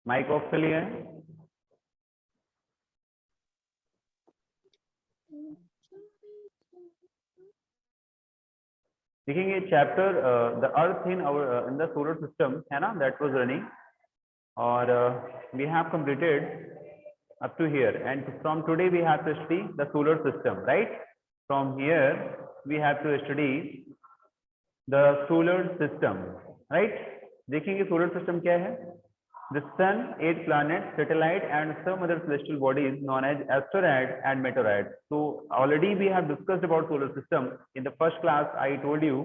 Mic off के लिए है। देखेंगे chapter the earth in our in the solar system है ना, दैट वाज रनिंग, और we have completed up to here, and from today we have to study the solar system, right? From here we have to study the solar system, right? देखेंगे solar system क्या है। The sun, 8 planets, satellite and some other celestial bodies known as asteroids and meteorites. So already we have discussed about solar system in the first class. I told you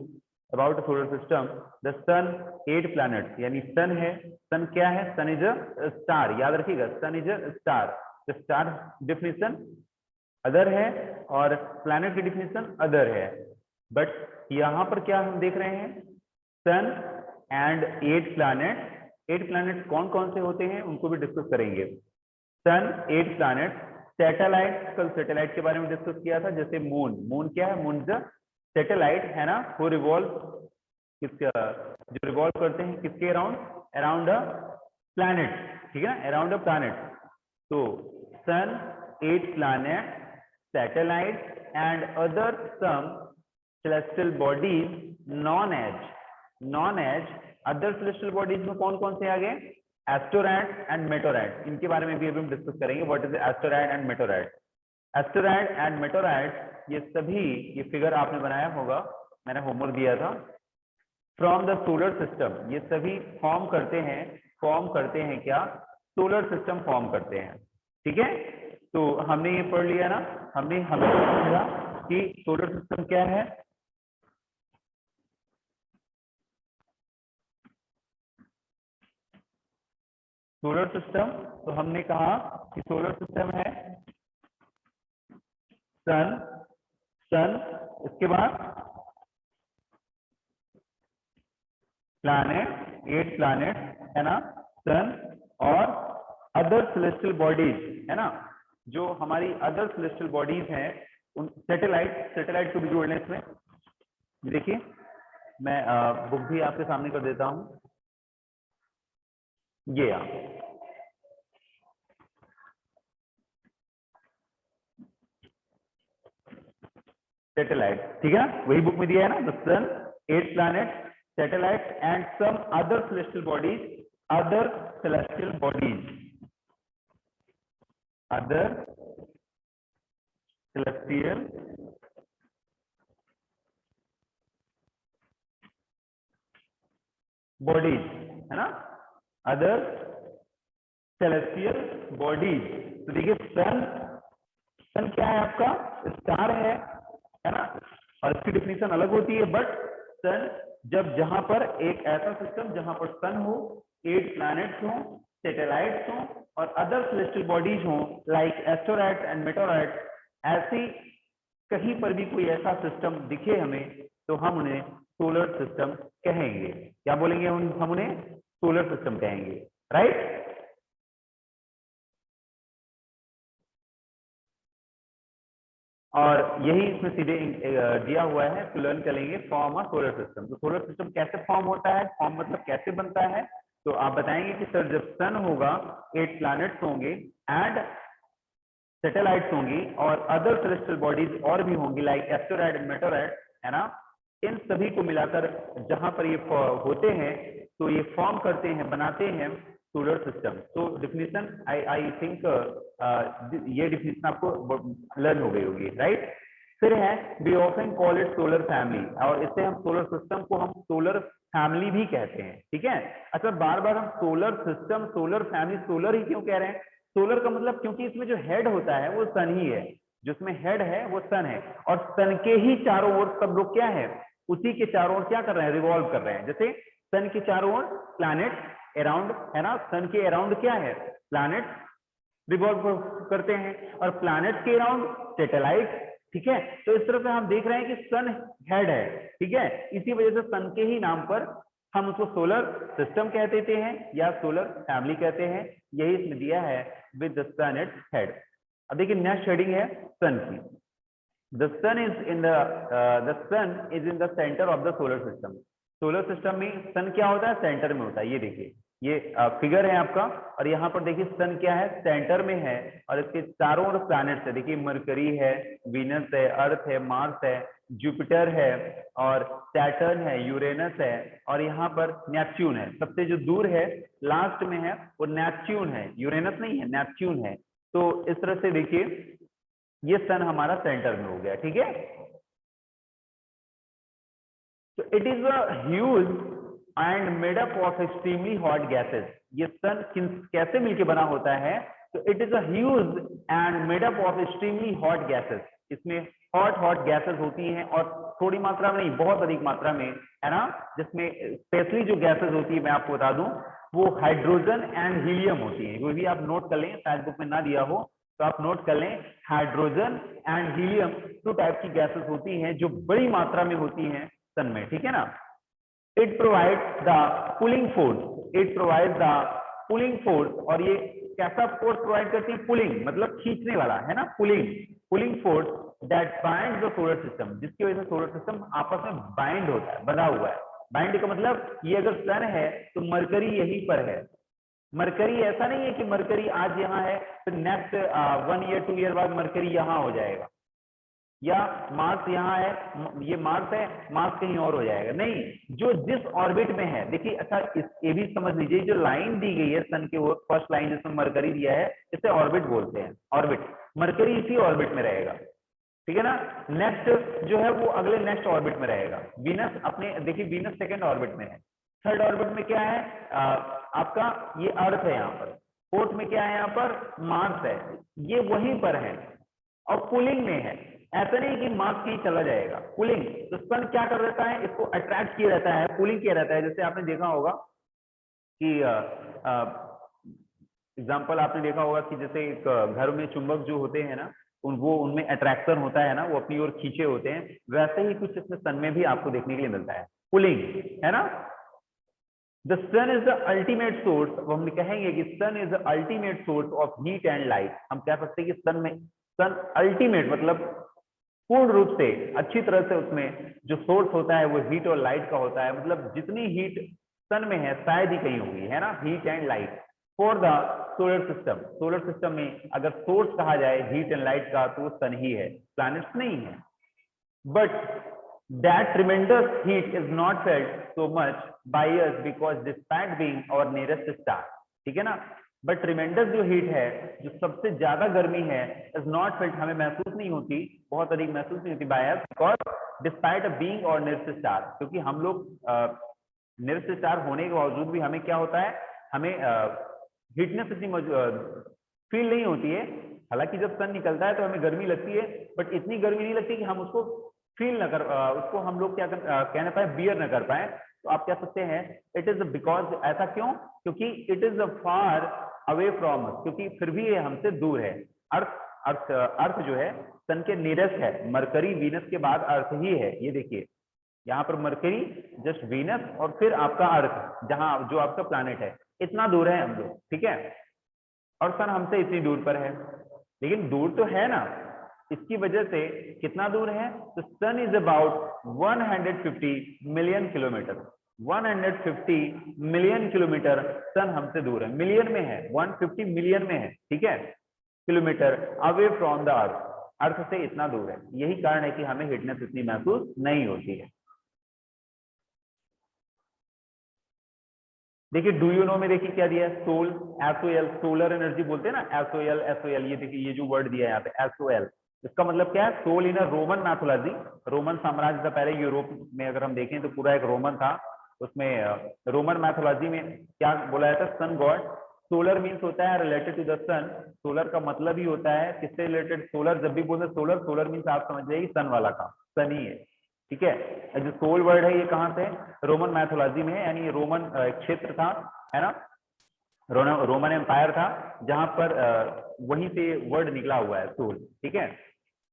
about the solar system. The sun, 8 planets, यानी sun है। sun क्या है? sun is a star, याद रखिएगा, sun is a star। the star definition other है और planet की definition other है, but यहाँ पर क्या हम देख रहे हैं, sun and 8 planets। 8 planets कौन कौन से होते हैं उनको भी डिस्कस करेंगे। सन, 8 प्लैनेट, सैटेलाइट, कल सैटेलाइट के बारे में डिस्कस किया था, जैसे मून। मून क्या है? मून सैटेलाइट है ना, वो रिवॉल्व किसका, जो रिवॉल्व करते हैं किसके अराउंड, अराउंड अ प्लैनेट, ठीक है ना, अराउंड अ प्लैनेट। तो sun, 8 planet, satellite and other some celestial bodies known as other celestial bodies में कौन कौन से आ गए, एस्टेरॉइड एंड मेटोरॉइड। इनके बारे में भी अभी हम डिस्कस करेंगे, what is asteroid and meteoroid. Asteroid and meteoroid ये सभी, ये फिगर आपने बनाया होगा, मैंने होमवर्क दिया था। फ्रॉम द सोलर सिस्टम, ये सभी फॉर्म करते हैं क्या, सोलर सिस्टम फॉर्म करते हैं, ठीक है। तो हमने ये पढ़ लिया ना, हमने समझा कि सोलर सिस्टम क्या है। सोलर सिस्टम, तो हमने कहा कि सोलर सिस्टम है सन, इसके बाद प्लैनेट, 8 प्लैनेट है ना, सन और अदर सेलेस्टियल बॉडीज है ना, जो हमारी अदर सेलेस्टियल बॉडीज हैं, उन सैटेलाइट को भी जोड़ लें इसमें। देखिए मैं बुक भी आपके सामने कर देता हूं, ये सैटेलाइट, ठीक है ना, वही बुक में दिया है ना, the sun, 8 planet, satellite and some other celestial bodies, other celestial bodies है ना, अदर सेलेस्टियल बॉडीज। तो देखिए सन क्या है आपका, स्टार है ना, और इसकी डिफिनेशन अलग होती है, बट सन जहां पर एक ऐसा सिस्टम जहां पर सन हो, 8 प्लैनेट्स हो, सैटेलाइट्स हो और अदर सेलेस्टियल बॉडीज हो, लाइक एस्टेरॉइड्स एंड मेटोरॉइड्स, ऐसी कहीं पर भी कोई ऐसा सिस्टम दिखे हमें, तो हम उन्हें सोलर सिस्टम कहेंगे। क्या बोलेंगे हम उन्हें? सोलर सिस्टम कहेंगे, राइट। और यही इसमें सीधे दिया हुआ है, तो लर्न करेंगे फॉर्म ऑफ सोलर सिस्टम। तो सोलर सिस्टम कैसे फॉर्म होता है, फॉर्म मतलब कैसे बनता है, तो आप बताएंगे कि सर जब सन होगा, 8 प्लैनेट्स होंगे एंड सैटेलाइट्स होंगी और अदर सेलेस्टियल बॉडीज और भी होंगी, लाइक एस्टेरॉइड एंड मेटोरॉइड है ना, इन सभी को मिलाकर जहां पर ये होते हैं, तो ये फॉर्म करते हैं, बनाते हैं सोलर सिस्टम। तो डिफिनीशन आई थिंक ये डिफिनीशन आपको लर्न हो गई होगी, राइट। फिर है we often call it solar family, और इससे हम सोलर सिस्टम को हम सोलर फैमिली भी कहते हैं, ठीक है। अच्छा, बार बार हम solar system, solar family, solar ही क्यों कह रहे हैं? सोलर का मतलब क्योंकि इसमें जो हेड होता है वो सन ही है, जिसमें हेड है वो सन है, और सन के ही चारों ओर सब लोग क्या है, उसी के चारों ओर क्या कर रहे हैं, रिवॉल्व कर रहे हैं। जैसे सन के चारों ओर प्लैनेट अराउंड है ना, सन के अराउंड क्या है, प्लैनेट रिवॉल्व करते हैं, और प्लैनेट के अराउंड सैटेलाइट, ठीक है। तो इस तरह से हम देख रहे हैं कि सन हेड है, ठीक है। इसी वजह से सन के ही नाम पर हम उसको सोलर सिस्टम कह देते हैं या सोलर फैमिली कहते हैं। यही इसमें दिया है with the sun its head. अब देखिए नेक्स्ट शेडिंग है सन की। The sun is in the centre of the solar system. Solar system में सन क्या होता है, सेंटर में होता है। ये देखिए ये फिगर है आपका, और यहाँ पर देखिए सन क्या है, सेंटर में है, और इसके चारों ओर प्लैनेट्स है। देखिए मरकरी है, वीनस है, अर्थ है, मार्स है, जुपिटर है, और सैटर्न है, यूरेनस है, और यहाँ पर नेपच्यून है। सबसे जो दूर है लास्ट में है वो नेपच्यून है, यूरेनस नहीं है, नेपच्यून है। तो इस तरह से देखिए ये सन हमारा सेंटर में हो गया, ठीक है। तो it is a huge and made up of extremely hot gases. ये सन कैसे मिलके बना होता है, तो it is a huge and made up of extremely hot gases. इसमें हॉट गैसेस होती हैं, और थोड़ी मात्रा में नहीं, बहुत अधिक मात्रा में, है ना। जिसमें स्पेशली जो गैसेस होती है मैं आपको बता दूं, वो हाइड्रोजन एंड हीलियम होती है। कोई भी आप नोट कर लें, शायद बुक में ना दिया हो तो आप नोट कर लें, हाइड्रोजन एंड हीलियम 2 टाइप की गैसेस होती हैं जो बड़ी मात्रा में होती हैं सन में, ठीक है ना। It provide the pulling force, it provide the pulling force, और ये कैसा फोर्स प्रोवाइड करती है, पुलिंग मतलब खींचने वाला, है ना, pulling force that bind the solar system, जिसकी वजह से सोलर सिस्टम आपस में बाइंड होता है, बंधा हुआ है। बाइंड का मतलब ये अगर सन है तो मरकरी यहीं पर है। मरकरी ऐसा नहीं है कि मरकरी आज यहाँ है फिर नेक्स्ट 1 ईयर 2 ईयर बाद मरकरी यहाँ हो जाएगा, या मार्स यहाँ है, ये मार्स है, मार्स कहीं और हो जाएगा, नहीं। जो जिस ऑर्बिट में है, देखिए अच्छा ये भी समझ लीजिए, जो लाइन दी गई है सन के, वो फर्स्ट लाइन जिसमें मरकरी दिया है, इसे ऑर्बिट बोलते हैं, ऑर्बिट। मरकरी इसी ऑर्बिट में रहेगा, ठीक है ना। नेक्स्ट जो है वो अगले नेक्स्ट ऑर्बिट में रहेगा। वीनस अपने, देखिए वीनस सेकंड ऑर्बिट में है। थर्ड ऑर्बिट में क्या है, आपका ये अर्थ है यहाँ पर। फोर्थ में क्या है, यहाँ पर मार्स है, ये वहीं पर है, और पुलिंग में है। ऐसा नहीं कि मार्स कहीं चला जाएगा, पुलिंग। तो सन क्या कर रहता है, इसको अट्रैक्ट किया रहता है, पुलिंग किया रहता है। जैसे आपने देखा होगा कि एग्जाम्पल आपने देखा होगा कि जैसे एक घर में चुंबक जो होते हैं ना, उनमें अट्रैक्शन होता है ना, वो अपनी ओर खींचे होते हैं। वैसे ही कुछ इसमें सन में भी आपको देखने के लिए मिलता है, पुलिंग, है ना। The sun is the ultimate source, अब हम कहेंगे कि sun is the ultimate source of heat and light. हम कह सकते हैं कि सन अल्टीमेट मतलब पूर्ण रूप से अच्छी तरह से उसमें जो सोर्स होता है वो हीट और लाइट का होता है। मतलब जितनी हीट सन में है शायद ही कहीं होगी, है ना, heat and light for the solar system. Solar system में अगर सोर्स कहा जाए हीट एंड लाइट का तो वो सन ही है, प्लैनेट्स नहीं है। But that tremendous heat is not felt so much by us because despite being our nearest star, ठीक है ना। बट ट्रिमेंडस जो हीट है, जो सबसे ज्यादा गर्मी है, इज नॉट फेल्ट, हमें महसूस नहीं होती, बहुत अधिक महसूस नहीं होती by us, because despite being और नियरेस्ट स्टार, क्योंकि हम लोग नियरेस्ट स्टार होने के बावजूद भी हमें क्या होता है, हमें हीटनेस इतनी फील नहीं होती है। हालांकि जब सन निकलता है तो हमें गर्मी लगती है, बट इतनी गर्मी नहीं लगती कि हम उसको फील न कर, उसको हम लोग क्या कहना पाए, बियर न कर पाए। तो आप कह सकते हैं इट इज बिकॉज, ऐसा क्यों, क्योंकि it is far away from, क्योंकि फिर भी ये हमसे दूर है। अर्थ जो है सन के नियरेस्ट है, मरकरी वीनस के बाद अर्थ ही है। ये देखिए यहाँ पर मरकरी, जस्ट वीनस, और फिर आपका अर्थ, जहां जो आपका प्लैनेट है, इतना दूर है हम लोग, ठीक है। और सन हमसे इतनी दूर पर है, लेकिन दूर तो है ना, इसकी वजह से कितना दूर है, तो sun is about 150 million kilometre, 150 million kilometre sun हमसे दूर है, मिलियन में है, 150 मिलियन में है, ठीक है, kilometre away from the earth से इतना दूर है। यही कारण है कि हमें हीटनेस इतनी महसूस नहीं होती है। देखिए डू यू नो में देखिए क्या दिया है, सोल, एसओएल, सोलर एनर्जी बोलते हैं ना, एसओएल, ये देखिए ये जो वर्ड दिया है यहाँ पे एसओएल, इसका मतलब क्या है, Sol in a Roman mythology. Roman साम्राज्य से पहले यूरोप में अगर हम देखें तो पूरा एक रोमन था, उसमें रोमन मैथोलॉजी में क्या बोला जाता है, सन गॉड। सोलर मीन्स होता है related to the sun, solar का मतलब ही होता है किससे रिलेटेड, सोलर जब भी बोलते सोलर, सोलर मीन्स आप समझ जाइए सन वाला काम, सन ही है, ठीक है। जो सोल वर्ड है ये कहाँ से, रोमन मैथोलॉजी में है, यानी रोमन क्षेत्र था, है ना, रोमन एम्पायर था, जहां पर वहीं से वर्ड निकला हुआ है सोल, ठीक है।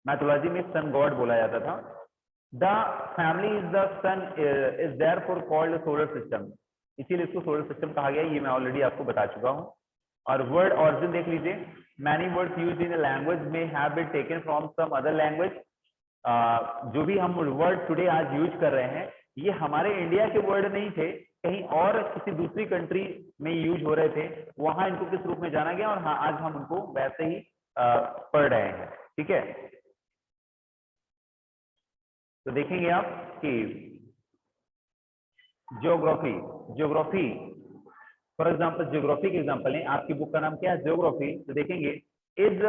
मैथोलॉजी में सन गॉड बोला जाता था। The family is the sun is therefore called solar system, इसीलिए इसको सोलर सिस्टम कहा गया, ये मैं ऑलरेडी आपको बता चुका हूँ। और वर्ड ऑरिजिन देख लीजिए, many words used in a language में have been taken from some other language. जो भी हम वर्ड टुडे आज यूज कर रहे हैं, ये हमारे इंडिया के वर्ड नहीं थे, कहीं और किसी दूसरी कंट्री में यूज हो रहे थे, वहां इनको किस रूप में जाना गया, और हाँ आज हम उनको वैसे ही पढ़ रहे हैं। ठीक है, तो देखेंगे आप कि geography, geography for example, geography के एग्जाम्पल लें, आपकी बुक का नाम क्या है, ज्योग्राफी। तो देखेंगे इज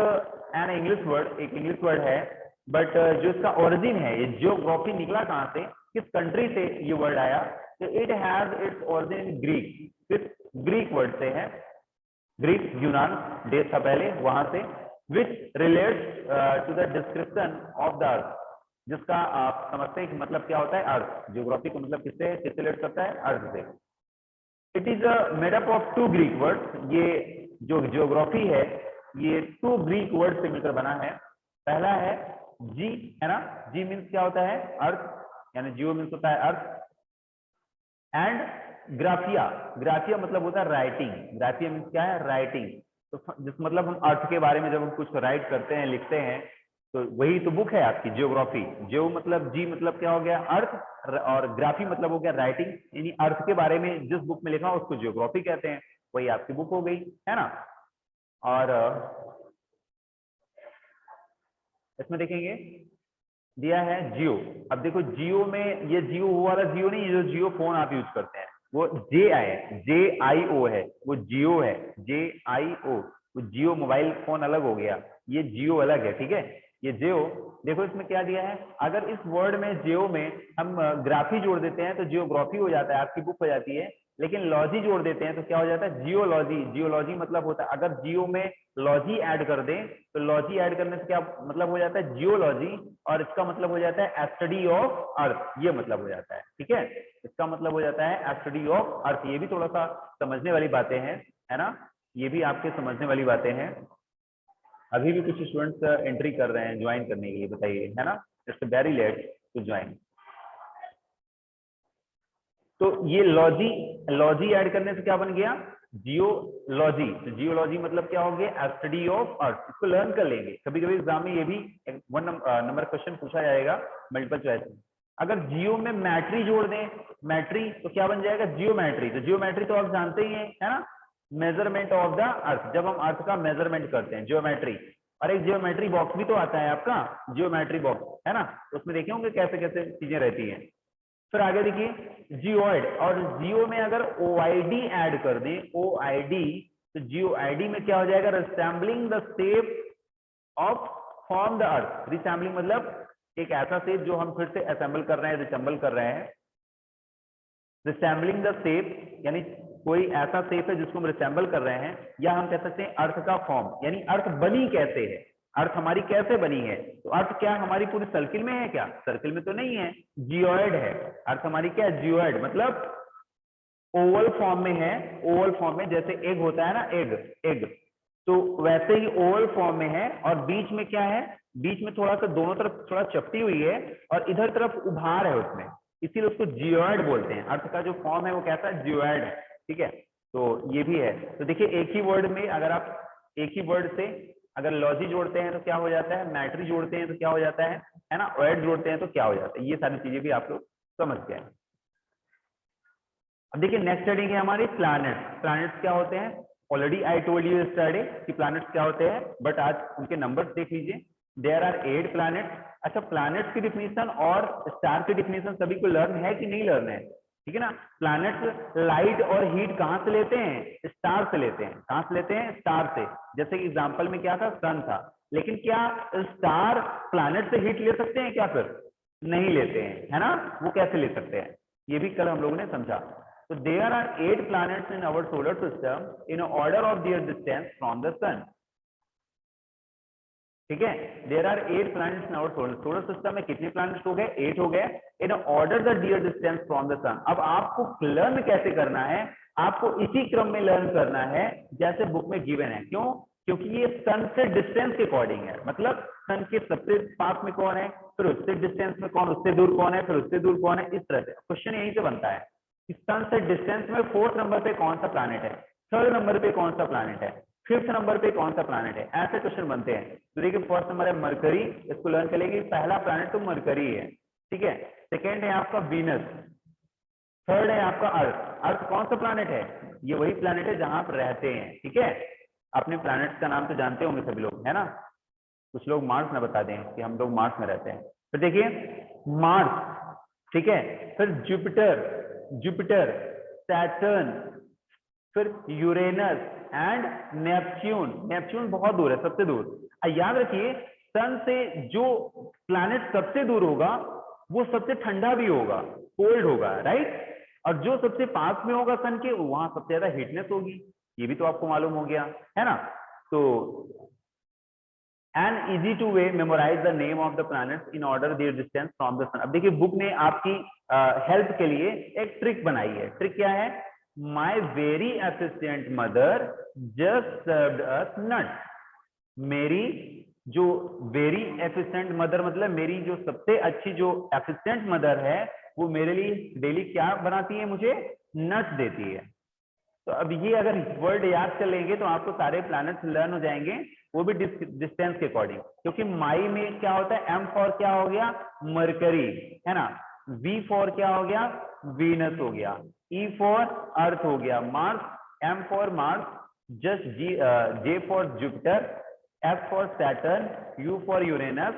एन इंग्लिश वर्ड, एक इंग्लिश वर्ड है, बट जो इसका ओरिजिन है, ये ज्योग्राफी निकला कहां से, किस कंट्री से ये वर्ड आया, तो it has its origin in Greek, किस ग्रीक वर्ड से है, ग्रीक, यूनान देश था पहले, वहां से, which relates to the description of the earth, जिसका आप समझते हैं कि मतलब क्या होता है, अर्थ। ज्योग्राफी का मतलब किससे रिलेट करता है, अर्थ से। It is made up of 2 Greek words, ये जो ज्योग्राफी है ये 2 ग्रीक वर्ड से मिलकर बना है। पहला है जी, है ना, जी मीन्स क्या होता है, अर्थ, यानी जियो मीन्स होता है अर्थ, एंड ग्राफिया, ग्राफिया मतलब होता है राइटिंग, ग्राफिया मीन्स क्या है, राइटिंग। तो जिस मतलब हम अर्थ के बारे में जब हम कुछ राइट करते हैं, लिखते हैं, तो वही तो बुक है आपकी ज्योग्राफी। ज्यो मतलब जी मतलब क्या हो गया, अर्थ, और ग्राफी मतलब हो गया राइटिंग, यानी अर्थ के बारे में जिस बुक में लिखा हो उसको ज्योग्राफी कहते हैं, वही आपकी बुक हो गई, है ना। और इसमें देखेंगे दिया है जियो। अब देखो जियो में, ये जियो वो वाला जियो नहीं, जो जियो फोन आप यूज करते हैं वो JIO है, वो जियो है, JIO, वो जियो मोबाइल फोन अलग हो गया, ये जियो अलग है। ठीक है, ये जियो, देखो इसमें क्या दिया है, अगर इस वर्ड में जियो में हम ग्राफी जोड़ देते हैं तो जियोग्राफी हो जाता है, आपकी बुक हो जाती है। लेकिन लॉजी जोड़ देते हैं तो क्या हो जाता है, जियोलॉजी। जियोलॉजी मतलब होता है, अगर जियो में लॉजी ऐड कर दें तो लॉजी ऐड करने से क्या मतलब हो जाता है, जियोलॉजी, और इसका मतलब हो जाता है स्टडी ऑफ अर्थ, ये मतलब हो जाता है। ठीक है, इसका मतलब हो जाता है स्टडी ऑफ अर्थ। ये भी थोड़ा सा समझने वाली बातें हैं, है ना, ये भी आपके समझने वाली बातें हैं। अभी भी कुछ स्टूडेंट्स एंट्री कर रहे हैं ज्वाइन करने के लिए, बताइए, है ना, it's very late to join. तो ये लॉजी, लॉजी ऐड करने से क्या बन गया, जियोलॉजी। तो जियोलॉजी मतलब क्या हो गया, स्टडी ऑफ अर्थ। इसको लर्न कर लेंगे, कभी कभी एग्जाम में ये भी 1 नंबर क्वेश्चन पूछा जाएगा मल्टीपल चॉइस में। अगर जियो में मैट्री जोड़ दें, मैट्री, तो क्या बन जाएगा, जियोमेट्री। तो जियोमेट्री तो आप जानते ही हैं, है ना, मेजरमेंट ऑफ द अर्थ, जब हम अर्थ का मेजरमेंट करते हैं, जियोमेट्री। और एक जियोमेट्री बॉक्स भी तो आता है आपका, जियोमेट्री बॉक्स, है ना, उसमें देखे होंगे कैसे कैसे चीजें रहती हैं। फिर आगे देखिए जियोइड, और जियो में अगर OID ऐड कर दें, OID, तो जियोआईडी में क्या हो जाएगा, resembling the shape of form the earth. Resembling मतलब एक ऐसा शेप जो हम फिर से असेंबल कर रहे हैं, रिसेंबल कर रहे हैं। रिसेंबलिंग द शेप यानी कोई ऐसा शेप है जिसको हम रिसेंबल कर रहे हैं, या हम कह सकते हैं अर्थ का फॉर्म, यानी अर्थ बनी कैसे है, अर्थ हमारी कैसे बनी है। तो अर्थ क्या हमारी पूरी सर्किल में है क्या, सर्किल में तो नहीं है, जियोइड है। अर्थ हमारी क्या है, जियोइड, मतलब ओवल फॉर्म में है। ओवल फॉर्म में, जैसे एग होता है ना, एग, एग, तो वैसे ही ओवल फॉर्म में है। और बीच में क्या है, बीच में थोड़ा सा दोनों तरफ थोड़ा चपटी हुई है, और इधर तरफ उभार है उसमें, इसीलिए उसको जियोइड बोलते हैं। अर्थ का जो फॉर्म है वो कैसा है, जियोइड है। ठीक है, तो ये भी है। तो देखिए एक ही वर्ड में अगर आप एक ही वर्ड से अगर लॉजी जोड़ते हैं तो क्या हो जाता है, मैट्री जोड़ते हैं तो क्या हो जाता है ना, ओएड जोड़ते हैं तो क्या हो जाता है। ये सारी चीजें भी आप लोग समझ गए। अब देखिए नेक्स्ट हेडिंग है हमारी प्लैनेट्स। प्लैनेट्स क्या होते हैं, already I told you yesterday कि प्लैनेट्स क्या होते हैं, बट आज उनके नंबर्स देख लीजिए। There are 8 planets. अच्छा, प्लैनेट्स की डिफिनीशन और स्टार की डिफिनीशन सभी को लर्न है कि नहीं लर्न है, ठीक है ना। प्लैनेट्स लाइट और हीट कहां से लेते हैं, स्टार से लेते हैं। कहां से लेते हैं, स्टार से। जैसे कि एग्जांपल में क्या था, सन था, लेकिन क्या स्टार प्लैनेट से हीट ले सकते हैं क्या, फिर नहीं लेते हैं, है ना। वो कैसे ले सकते हैं, ये भी कल हम लोगों ने समझा। So there are 8 planets in our solar system in order of their distance from the sun. ठीक है, there are 8 planets in our solar system में कितने planets हो गए, 8 हो गए, in order the dear distance from the sun। अब आपको लर्न कैसे करना है, आपको इसी क्रम में लर्न करना है जैसे बुक में गिवन है। क्यों, क्योंकि ये सन से डिस्टेंस के अकॉर्डिंग है। मतलब सन के सबसे पास में कौन है, फिर उससे डिस्टेंस में कौन, उससे दूर कौन है, फिर उससे दूर कौन है, इस तरह से क्वेश्चन यहीं से बनता है। सन से डिस्टेंस में 4th नंबर पे कौन सा प्लैनेट है, 3rd नंबर पे कौन सा प्लैनेट है, 5th नंबर पे कौन सा प्लैनेट है, ऐसे क्वेश्चन बनते हैं। तो देखिए 1st नंबर है मरकरी, इसको लर्न करेंगे, पहला प्लैनेट तो मरकरी है, ठीक है। सेकेंड है आपका वीनस, थर्ड है आपका अर्थ। अर्थ कौन सा प्लैनेट है? ये वही प्लैनेट है जहां आप रहते हैं, ठीक है। अपने प्लैनेट्स का नाम तो जानते होंगे सभी लोग, है ना। कुछ लोग मार्स में बता दें कि हम लोग मार्स में रहते हैं। तो देखिए मार्स, ठीक है, फिर जुपिटर, जुपिटर, सैटर्न, फिर यूरेनस एंड नेपच्यून। नेपच्यून बहुत दूर है, सबसे दूर। याद रखिए सन से जो प्लैनेट सबसे दूर होगा वो सबसे ठंडा भी होगा, कोल्ड होगा, राइट। और जो सबसे पास में होगा सन के, वहां सबसे ज्यादा हीटनेस होगी। ये भी तो आपको मालूम हो गया, है ना। तो an easy to way memorise the name of the planets in order their distance from the sun. अब देखिए बुक ने आपकी हेल्प के लिए एक ट्रिक बनाई है। ट्रिक क्या है? My very efficient mother just served us nuts. मेरी जो वेरी एफिशिएंट मदर मतलब मेरी जो सबसे अच्छी जो एफिशिएंट मदर है वो मेरे लिए डेली क्या बनाती है? मुझे नट्स देती है। तो अब ये अगर वर्ड याद कर लेंगे तो आपको सारे प्लैनेट्स लर्न हो जाएंगे, वो भी डिस्टेंस के अकॉर्डिंग। क्योंकि माई में क्या होता है? एम फॉर क्या हो गया? मरकरी, है ना। वी फॉर क्या हो गया? वीनस हो गया। ई फॉर अर्थ हो गया। Mars, M for Mars, just J for Jupiter, F for Saturn, U for Uranus,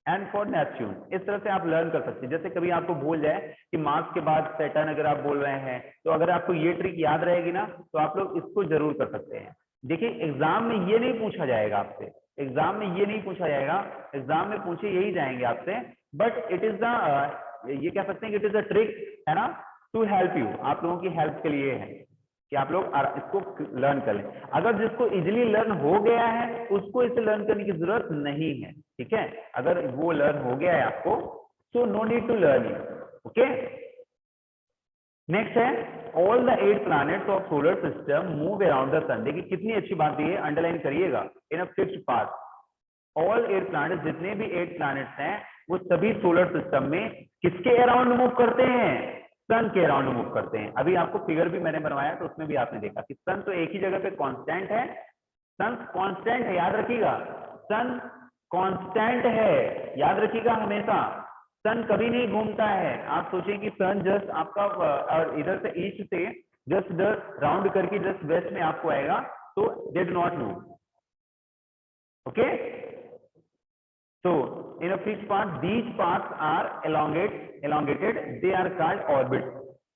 N for Neptune. इस तरह से आप लर्न कर सकते हैं। जैसे कभी आपको भूल जाए कि मार्स के बाद सैटर्न अगर आप बोल रहे हैं, तो अगर आपको ये ट्रिक याद रहेगी ना तो आप लोग इसको जरूर कर सकते हैं। देखिए एग्जाम में ये नहीं पूछा जाएगा आपसे, एग्जाम में ये नहीं पूछा जाएगा, एग्जाम में पूछे यही जाएंगे आपसे, बट इट इज द ये कह सकते हैं कि इट इज अ ट्रिक, है ना, टू हेल्प यू, आप लोगों की हेल्प के लिए है कि आप लोग इसको लर्न कर लें। अगर जिसको इजीली लर्न हो गया है उसको इसे लर्न करने की जरूरत नहीं है, ठीक है। अगर वो लर्न हो गया है आपको, so no need to learn it, okay. Next है all the 8 planets of solar system move around the sun. देखिए कितनी अच्छी बात है, अंडरलाइन करिएगा in a fixed path. All 8 planets, जितने भी 8 प्लैनेट्स हैं वो सभी सोलर सिस्टम में किसके अराउंड मूव करते हैं? सन के अराउंड मूव करते हैं। अभी आपको फिगर भी मैंने बनवाया तो उसमें भी आपने देखा कि सन तो एक ही जगह पे कांस्टेंट है, सन कांस्टेंट है, याद रखिएगा सन कांस्टेंट है, याद रखिएगा हमेशा। सन कभी नहीं घूमता है। आप सोचें कि सन जस्ट आपका और इधर से ईस्ट से जस्ट राउंड करके जस्ट वेस्ट में आपको आएगा, तो they do not move, okay. So in a fixed path, these paths are elongated. They are called orbits.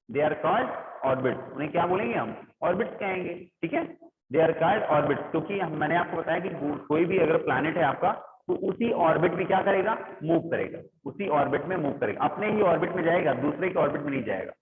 They are called orbits. उन्हें क्या बोलेंगे हम? Orbits कहेंगे, ठीक है। They are called orbits क्योंकि मैंने आपको बताया कि कोई भी अगर प्लैनेट है आपका तो उसी ऑर्बिट में क्या करेगा? मूव करेगा, उसी ऑर्बिट में मूव करेगा, अपने ही ऑर्बिट में जाएगा, दूसरे के ऑर्बिट में नहीं जाएगा।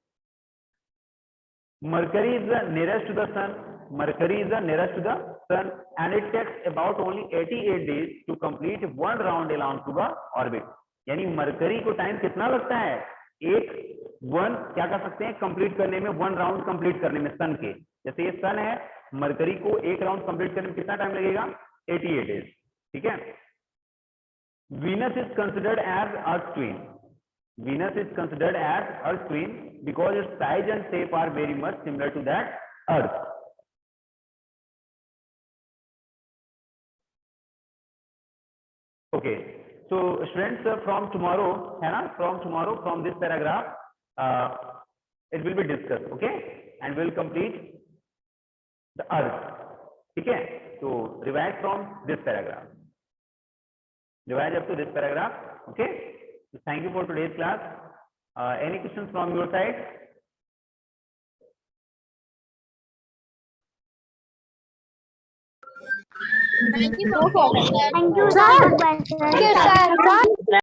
Mercury is the nearest to the sun. Mercury is the nearest to the sun, and it takes about only 88 days to complete one round along to the orbit. यानी मरकरी को time कितना लगता है? क्या कर सकते हैं कंप्लीट करने में, वन राउंड कंप्लीट करने में सन के। जैसे ये सन है, मरकरी को एक राउंड कंप्लीट करने में कितना टाइम लगेगा? 88 डेज, ठीक है। Venus is considered as Earth's twin. Venus is considered as Earth's twin because its size and shape are very much similar to that Earth. Okay, so students from tomorrow, है ना, from tomorrow from this paragraph, it will be discussed, okay, and we'll complete the Earth, ठीक है। So revise from this paragraph, revise up to this paragraph, okay. So thank you for today's class. Any questions from your side? Thank you, sir. Thank you, sir.